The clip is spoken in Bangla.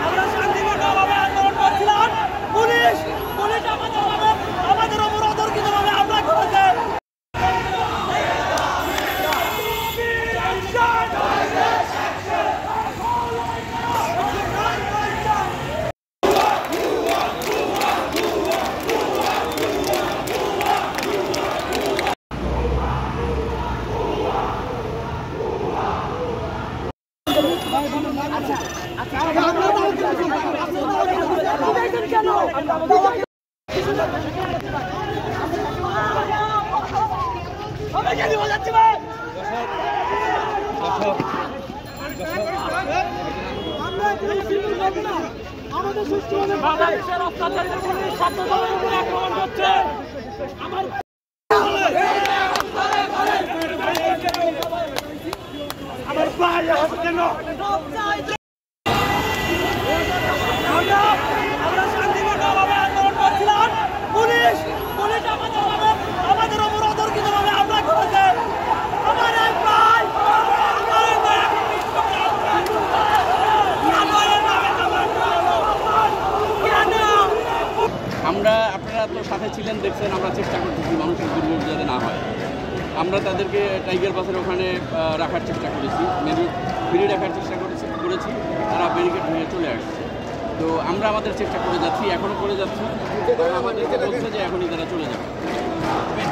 আমরা শান্তিপূর্ণভাবে আন্দোলন করছিলাম, পুলিশ আমাদের উপর অতর্কিতভাবে হামলা করেছে। বাংলাদেশের অত্যাচারিত পুলিশ ছাত্রদলের উপর আক্রমণ করছে। আমার ভাই আমরা শান্তিপূর্ণভাবে আন্দোলন করছিলাম, পুলিশ আমাদের উপর অতর্কিতভাবে হামলা করেছে। আমার এক ভাই আপনারা তো সাথে ছিলেন, দেখছেন আমরা চেষ্টা করতেছি মানুষের দুর্ভোগ যাতে না হয়। আমরা তাদেরকে টাইগার পাসের ওখানে রাখার চেষ্টা করেছি, ফিরে রাখার চেষ্টা করেছি, তারা ব্যারিকেড ভেঙে চলে আসছে। তো আমরা আমাদের চেষ্টা করে যাচ্ছি, এখনও করে যাচ্ছি। আমাদেরকে বলছে যে এখনই তারা চলে যাবে।